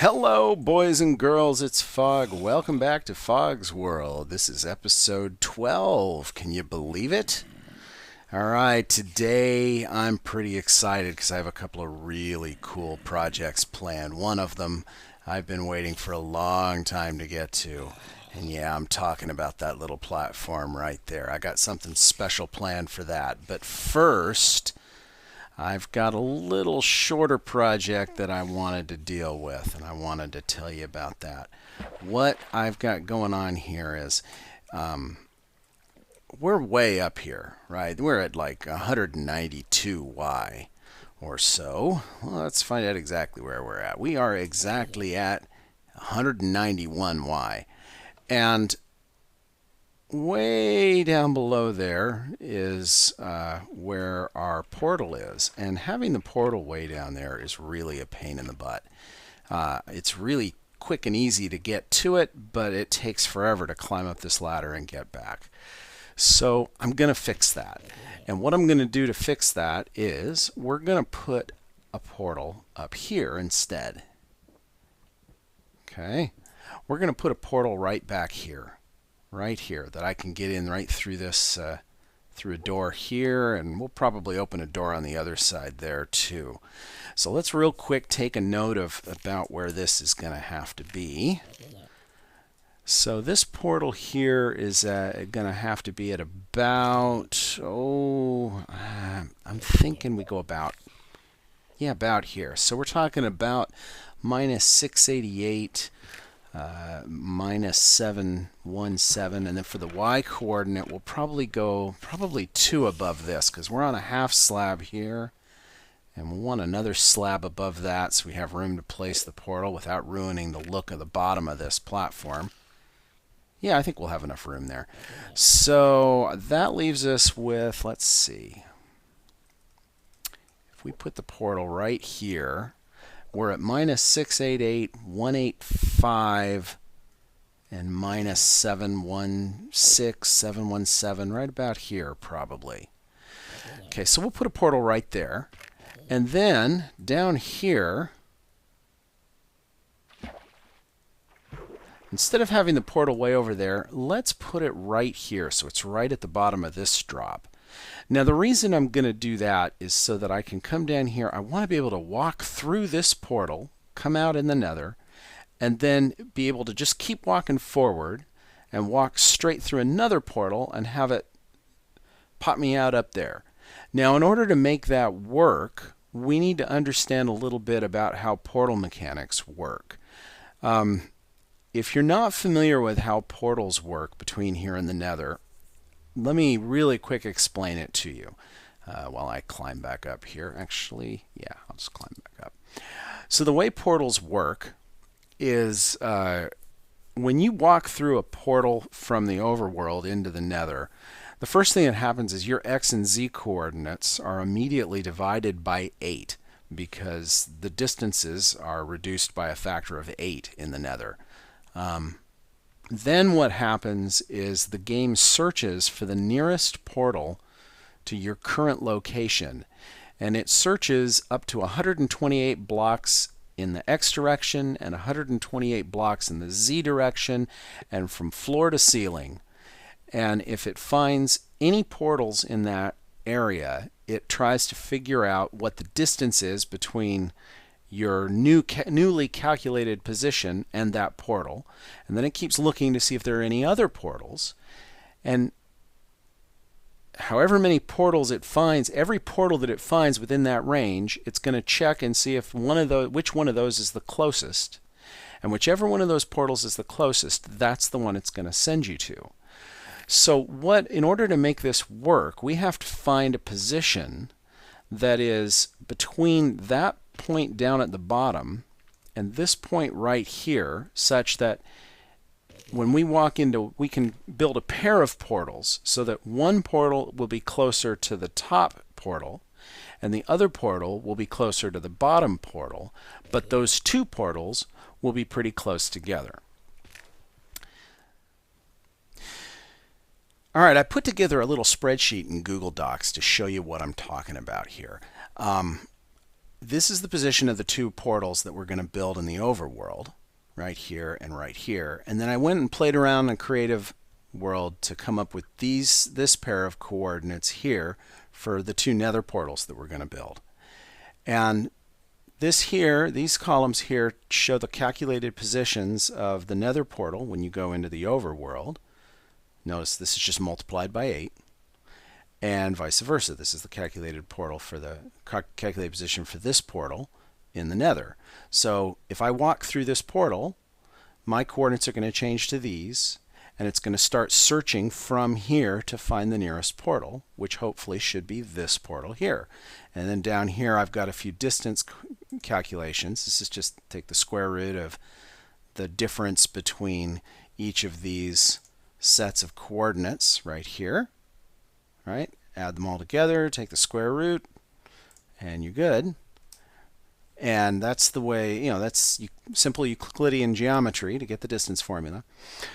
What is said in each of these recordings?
Hello, boys and girls, it's Fog. Welcome back to Fog's World. This is episode 12. Can you believe it? All right, today I'm pretty excited because I have a couple of really cool projects planned. One of them I've been waiting for a long time to get to. And yeah, I'm talking about that little platform right there. I got something special planned for that. But first, I've got a little shorter project that I wanted to deal with, and I wanted to tell you about that. What I've got going on here is we're way up here, right? We're at like 192Y or so. Well, let's find out exactly where we're at. We are exactly at 191Y. And way down below there is where our portal is. And having the portal way down there is really a pain in the butt. It's really quick and easy to get to it, but it takes forever to climb up this ladder and get back. So I'm going to fix that. And what I'm going to do to fix that is we're going to put a portal up here instead. Okay? We're going to put a portal right back here. Right here, that I can get in right through this, through a door here, and we'll probably open a door on the other side there too. So let's real quick take a note of about where this is going to have to be. So this portal here is going to have to be at about, I'm thinking we go about, yeah, about here. So we're talking about minus 688. Minus 717, and then for the y coordinate we'll probably go 2 above this because we're on a half slab here, and we'll want another slab above that so we have room to place the portal without ruining the look of the bottom of this platform. Yeah, I think we'll have enough room there. So that leaves us with, let's see, if we put the portal right here, we're at minus 688, 185, and minus 716, 717, right about here probably. Okay, so we'll put a portal right there. And then down here, instead of having the portal way over there, let's put it right here so it's right at the bottom of this drop. Now the reason I'm going to do that is so that I can come down here. I want to be able to walk through this portal, come out in the Nether, and then be able to just keep walking forward and walk straight through another portal and have it pop me out up there. Now in order to make that work, we need to understand a little bit about how portal mechanics work. If you're not familiar with how portals work between here and the Nether, let me really quick explain it to you while I climb back up here. Actually, yeah, I'll just climb back up. So the way portals work is when you walk through a portal from the overworld into the Nether, the first thing that happens is your X and Z coordinates are immediately divided by 8 because the distances are reduced by a factor of 8 in the Nether. Then what happens is the game searches for the nearest portal to your current location, and it searches up to 128 blocks in the X direction and 128 blocks in the Z direction, and from floor to ceiling. And if it finds any portals in that area, it tries to figure out what the distance is between your newly calculated position and that portal, and then it keeps looking to see if there are any other portals, and however many portals it finds, every portal that it finds within that range, it's going to check and see if which one of those is the closest, and whichever one of those portals is the closest, that's the one it's going to send you to. So in order to make this work, we have to find a position that is between that point down at the bottom and this point right here, such that when we walk into, we can build a pair of portals so that one portal will be closer to the top portal and the other portal will be closer to the bottom portal, but those two portals will be pretty close together. All right, I put together a little spreadsheet in Google Docs to show you what I'm talking about here. this is the position of the two portals that we're going to build in the overworld, right here and right here. And then I went and played around in Creative World to come up with this pair of coordinates here for the two nether portals that we're going to build. And this here, these columns here show the calculated positions of the nether portal when you go into the overworld. Notice this is just multiplied by 8. And vice versa. This is the calculated portal for the calculated position for this portal in the nether. So if I walk through this portal, my coordinates are going to change to these, and it's going to start searching from here to find the nearest portal, which hopefully should be this portal here. And then down here I've got a few distance calculations. This is just take the square root of the difference between each of these sets of coordinates right here. Right? Add them all together, take the square root, and you're good. And that's the way, that's simple Euclidean geometry to get the distance formula.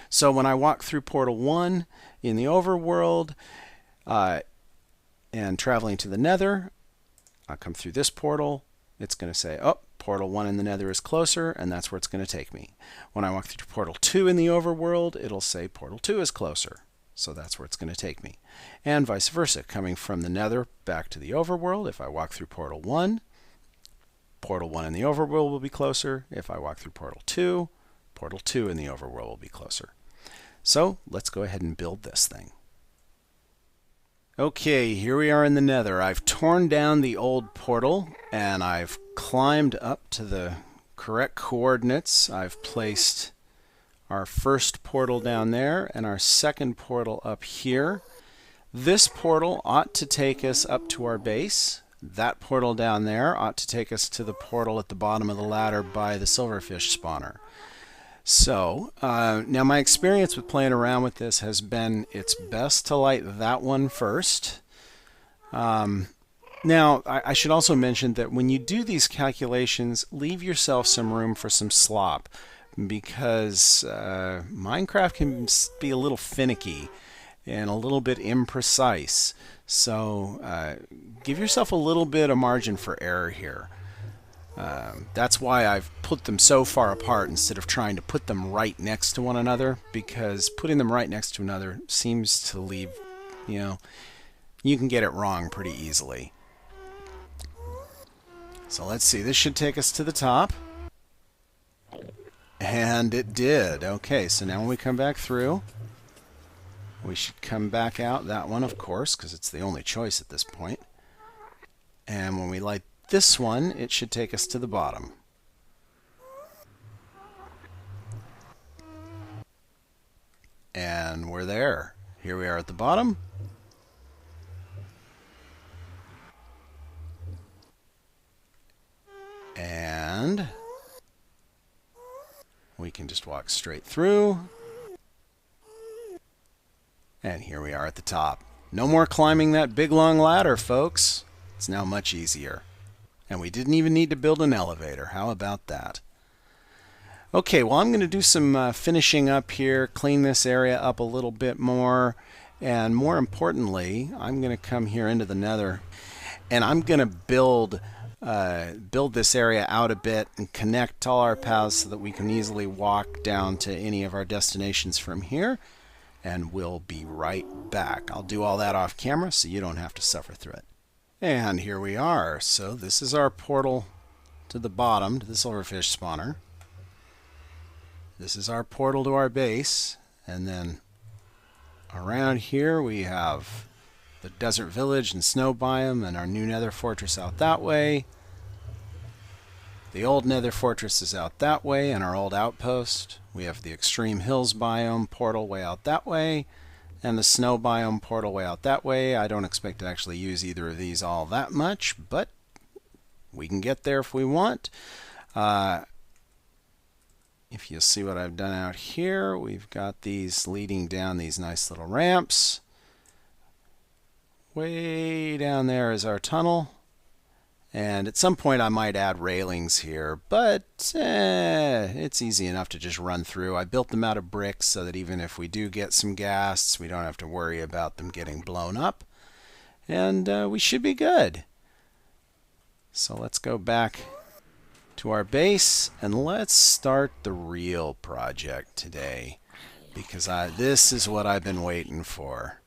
So when I walk through portal 1 in the overworld and traveling to the nether, I come through this portal, it's going to say, oh, portal 1 in the nether is closer, and that's where it's going to take me. When I walk through portal 2 in the overworld, it'll say portal 2 is closer. So that's where it's going to take me. And vice versa, coming from the nether back to the overworld, if I walk through portal 1 in the overworld will be closer. If I walk through portal 2 in the overworld will be closer. So let's go ahead and build this thing. Okay, here we are in the nether. I've torn down the old portal and I've climbed up to the correct coordinates. I've placed our first portal down there and our second portal up here. This portal ought to take us up to our base. That portal down there ought to take us to the portal at the bottom of the ladder by the silverfish spawner. So now my experience with playing around with this has been it's best to light that one first. Now I should also mention that when you do these calculations, leave yourself some room for some slop, because Minecraft can be a little finicky and a little bit imprecise. So give yourself a little bit of margin for error here. That's why I've put them so far apart instead of trying to put them right next to one another, because putting them right next to another seems to leave, you can get it wrong pretty easily. So let's see, this should take us to the top. And it did. Okay, so now when we come back through, we should come back out that one, of course, because it's the only choice at this point. And when we light this one, it should take us to the bottom. And we're there. Here we are at the bottom. And we can just walk straight through. And here we are at the top. No more climbing that big long ladder, folks. It's now much easier. And we didn't even need to build an elevator. How about that? Okay, well, I'm going to do some finishing up here, clean this area up a little bit more, and more importantly, I'm going to come here into the nether, and I'm going to build this area out a bit and connect all our paths so that we can easily walk down to any of our destinations from here, and we'll be right back. I'll do all that off camera so you don't have to suffer through it. And here we are. So this is our portal to the bottom, to the silverfish spawner. This is our portal to our base. And then around here we have the desert village and snow biome and our new nether fortress out that way. The old nether fortress is out that way and our old outpost. We have the extreme hills biome portal way out that way, and the snow biome portal way out that way. I don't expect to actually use either of these all that much, but we can get there if we want. If you see what I've done out here, we've got these leading down these nice little ramps. Way down there is our tunnel. And at some point I might add railings here, but it's easy enough to just run through. I built them out of bricks so that even if we do get some ghasts, we don't have to worry about them getting blown up. And we should be good. So let's go back to our base and let's start the real project today, because this is what I've been waiting for.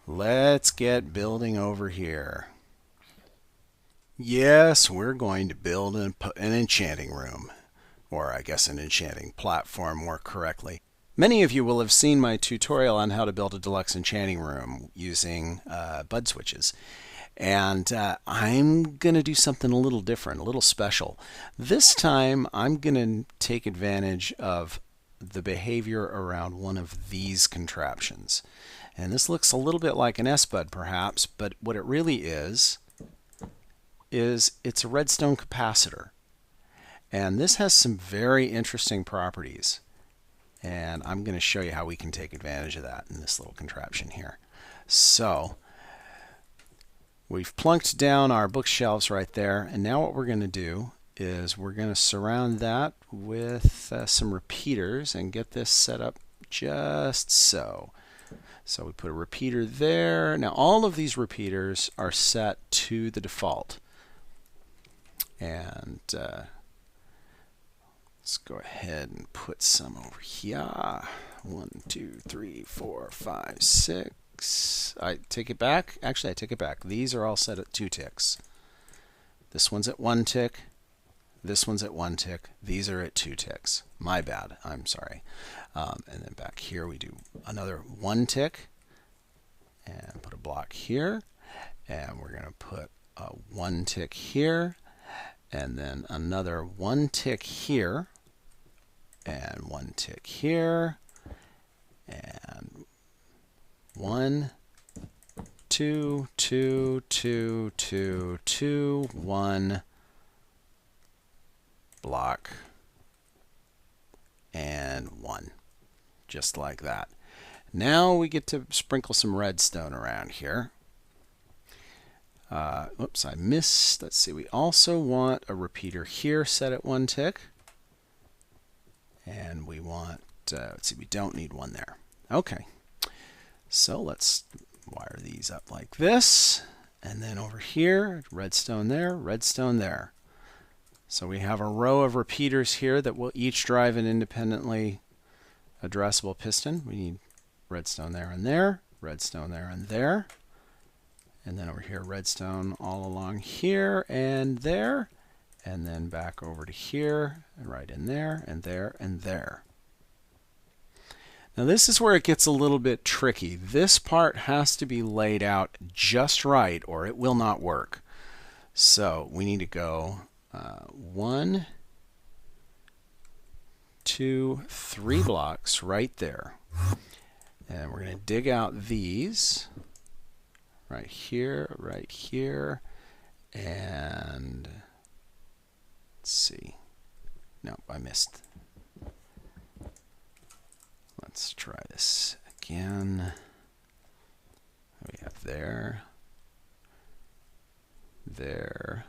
Let's get building over here. Yes, we're going to build an enchanting room, or I guess an enchanting platform more correctly. Many of you will have seen my tutorial on how to build a deluxe enchanting room using bud switches. And I'm going to do something a little different, a little special. This time I'm going to take advantage of the behavior around one of these contraptions. And this looks a little bit like an S-Bud perhaps, but what it really is it's a redstone capacitor. And this has some very interesting properties. And I'm going to show you how we can take advantage of that in this little contraption here. So we've plunked down our bookshelves right there, and now what we're going to do is we're going to surround that with some repeaters and get this set up just so. So we put a repeater there. Now all of these repeaters are set to the default. And let's go ahead and put some over here. 1, 2, 3, 4, 5, 6. I take it back. Actually, I take it back. These are all set at 2 ticks. This one's at 1 tick. This one's at 1 tick. These are at 2 ticks. My bad. I'm sorry. And then back here we do another 1 tick. And put a block here. And we're going to put a 1 tick here. And then another 1 tick here. And 1 tick here. And 1, 2, 2, 2, 2, 2, 1 block, and 1. Just like that. Now we get to sprinkle some redstone around here. Oops, I missed. Let's see. We also want a repeater here set at 1 tick. And we want, let's see, we don't need one there. Okay. So let's wire these up like this. And then over here, redstone there, redstone there. So we have a row of repeaters here that will each drive an independently addressable piston. We need redstone there and there, redstone there and there. And then over here, redstone all along here and there. And then back over to here, and right in there, and there, and there. Now this is where it gets a little bit tricky. This part has to be laid out just right or it will not work. So we need to go 1, 2, 3 blocks right there. And we're going to dig out these right here, and let's see. No, I missed. Let's try this again. We have there, there,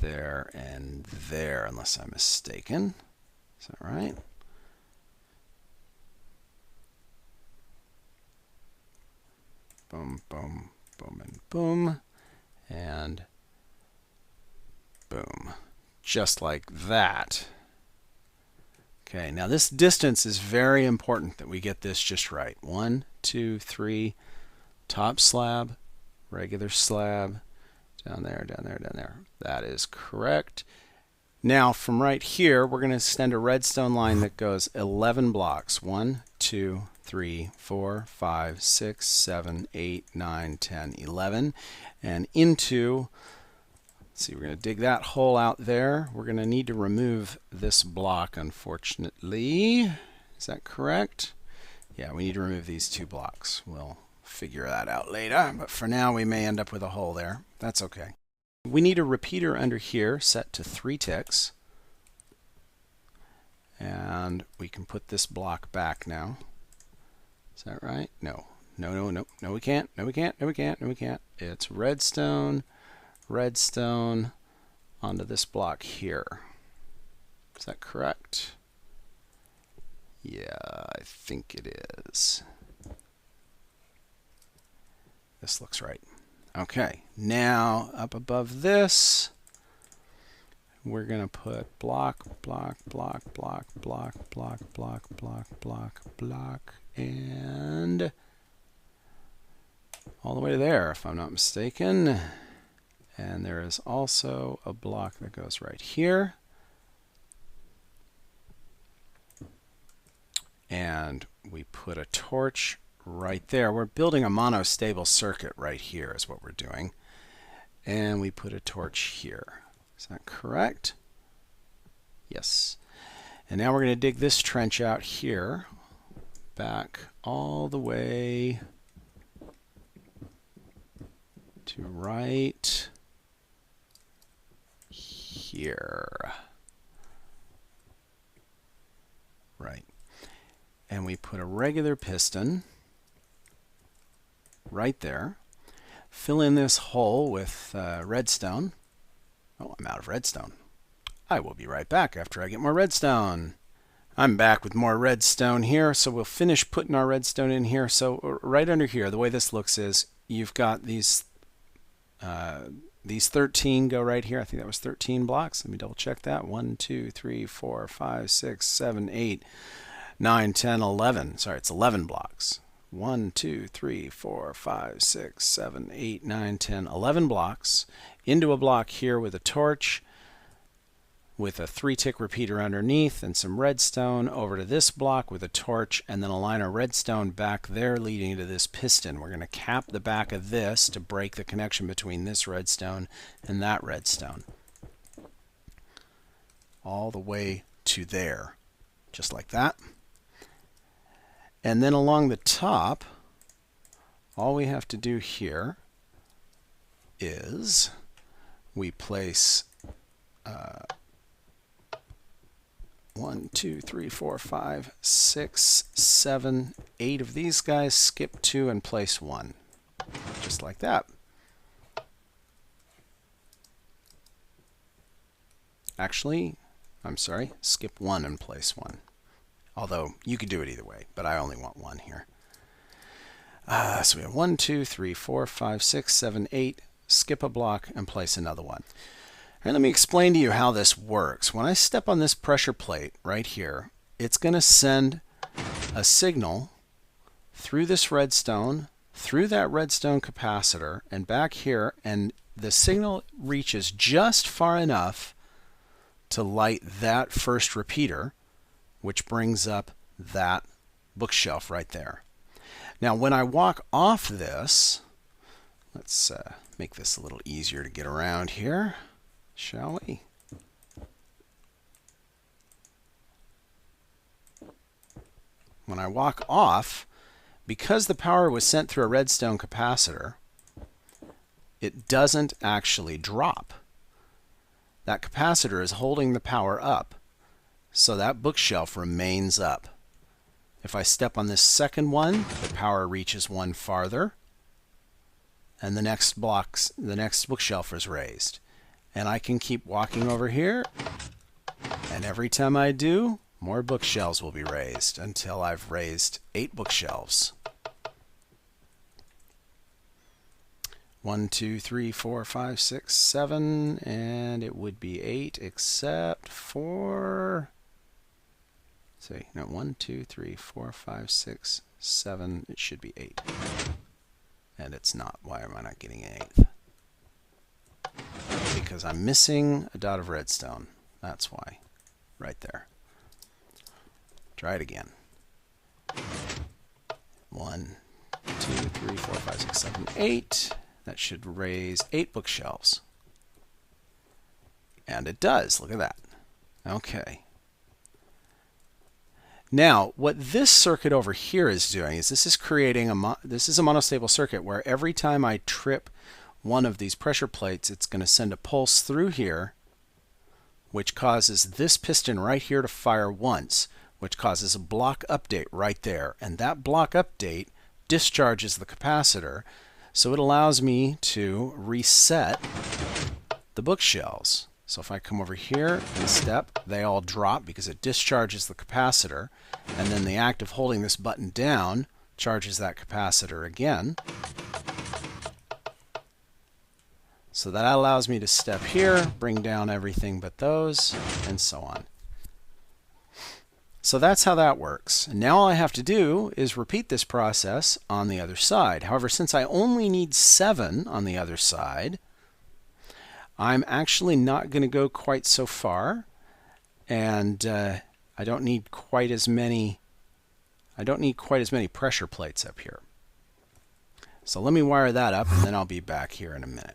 there, and there, unless I'm mistaken. Is that right? Boom, boom, boom, and boom, and boom. Just like that. Okay, now this distance is very important that we get this just right. 1, 2, 3, top slab, regular slab, down there, down there, down there. That is correct. Now from right here, we're going to extend a redstone line that goes 11 blocks. 1, 2, 3, 4, 5, 6, 7, 8, 9, 10, 11. And into, let's see, we're going to dig that hole out there. We're going to need to remove this block, unfortunately. Is that correct? Yeah, we need to remove these 2 blocks. We'll figure that out later, but for now we may end up with a hole there. That's okay. We need a repeater under here set to 3 ticks. And we can put this block back now. Is that right? No. No, no, no. No, we can't. No, we can't. No, we can't. No, we can't. It's redstone, redstone onto this block here. Is that correct? Yeah, I think it is. This looks right. Okay, now up above this, we're going to put block, block, block, block, block, block, block, block, block, block, and all the way to there, if I'm not mistaken. And there is also a block that goes right here. And we put a torch right there. We're building a monostable circuit right here is what we're doing. And we put a torch here. Is that correct? Yes. And now we're going to dig this trench out here, back all the way to right here. Right. And we put a regular piston right there. Fill in this hole with redstone. Oh, I'm out of redstone. I will be right back after I get more redstone. I'm back with more redstone here, so we'll finish putting our redstone in here. So right under here, the way this looks is you've got these 13 go right here. I think that was 13 blocks. Let me double check that. 1, 2, 3, 4, 5, 6, 7, 8, 9, 10, 11. Sorry, it's 11 blocks. 1, 2, 3, 4, 5, 6, 7, 8, 9, 10, 11 blocks into a block here with a torch, with a 3-tick repeater underneath and some redstone, over to this block with a torch, and then a line of redstone back there leading to this piston. We're going to cap the back of this to break the connection between this redstone and that redstone. All the way to there, just like that. And then along the top, all we have to do here is we place 1, 2, 3, 4, 5, 6, 7, 8 of these guys, skip 2 and place 1. Just like that. Actually, I'm sorry, skip 1 and place 1. Although you could do it either way, but I only want 1 here. So we have 1, 2, 3, 4, 5, 6, 7, 8, skip a block and place another one. All right, let me explain to you how this works. When I step on this pressure plate right here, it's going to send a signal through this redstone, through that redstone capacitor, and back here, and the signal reaches just far enough to light that first repeater, which brings up that bookshelf right there. Now, when I walk off this, let's make this a little easier to get around here, shall we? When I walk off, because the power was sent through a redstone capacitor, it doesn't actually drop. That capacitor is holding the power up, so that bookshelf remains up. If I step on this second one, the power reaches one farther, and the next bookshelf is raised. And I can keep walking over here, and every time I do, more bookshelves will be raised until I've raised 8 bookshelves. 1, 2, 3, 4, 5, 6, 7, and it would be 8 except for, let's see, no, 1, 2, 3, 4, 5, 6, 7, it should be 8. And it's not. Why am I not getting an 8th? Because I'm missing a dot of redstone. That's why. Right there. Try it again. 1, 2, 3, 4, 5, 6, 7, 8. That should raise 8 bookshelves. And it does. Look at that. Okay. Now, what this circuit over here is doing is this is creating this is a monostable circuit where every time I trip one of these pressure plates, it's going to send a pulse through here, which causes this piston right here to fire once, which causes a block update right there. And that block update discharges the capacitor, so it allows me to reset the bookshelves. So if I come over here and step, they all drop because it discharges the capacitor, and then the act of holding this button down charges that capacitor again. So that allows me to step here, bring down everything but those, and so on. So that's how that works. And now all I have to do is repeat this process on the other side. However, since I only need 7 on the other side, I'm actually not going to go quite so far, and I don't need quite as many pressure plates up here. So let me wire that up, and then I'll be back here in a minute.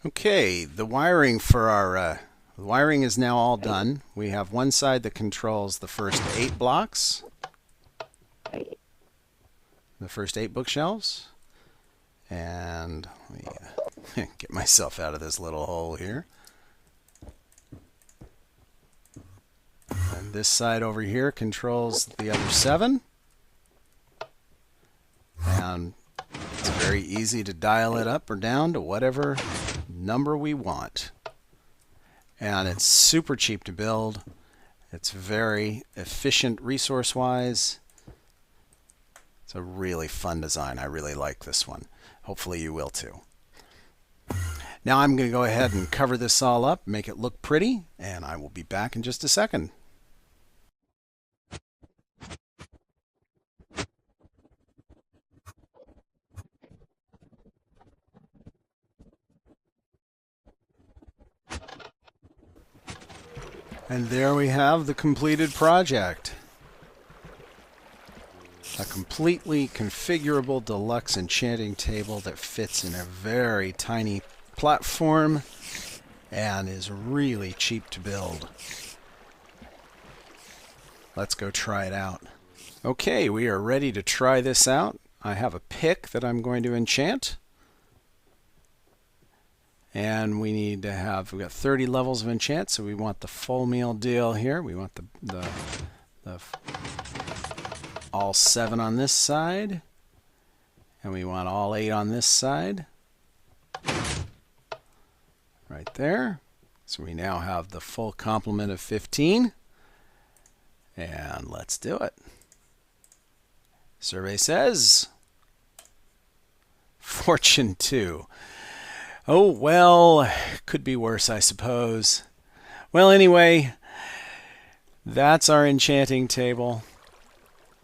Okay, the wiring for our the wiring is now all done. We have one side that controls the first 8 blocks, the first 8 bookshelves, and let me get myself out of this little hole here. And this side over here controls the other 7. And it's very easy to dial it up or down to whatever number we want. And it's super cheap to build. It's very efficient resource-wise. It's a really fun design. I really like this one. Hopefully you will too. Now I'm going to go ahead and cover this all up, make it look pretty, and I will be back in just a second. And there we have the completed project. A completely configurable deluxe enchanting table that fits in a very tiny platform and is really cheap to build. Let's go try it out. Okay, we are ready to try this out. I have a pick that I'm going to enchant. And we need to have, we've got 30 levels of enchant, so we want the full meal deal here. We want the all 7 on this side, and we want all 8 on this side. Right there. So we now have the full complement of 15. And let's do it. Survey says Fortune 2. Oh, well, could be worse, I suppose. Well, anyway, that's our enchanting table.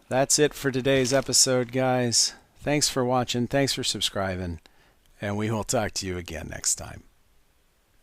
That's it for today's episode, guys. Thanks for watching. Thanks for subscribing. And we will talk to you again next time.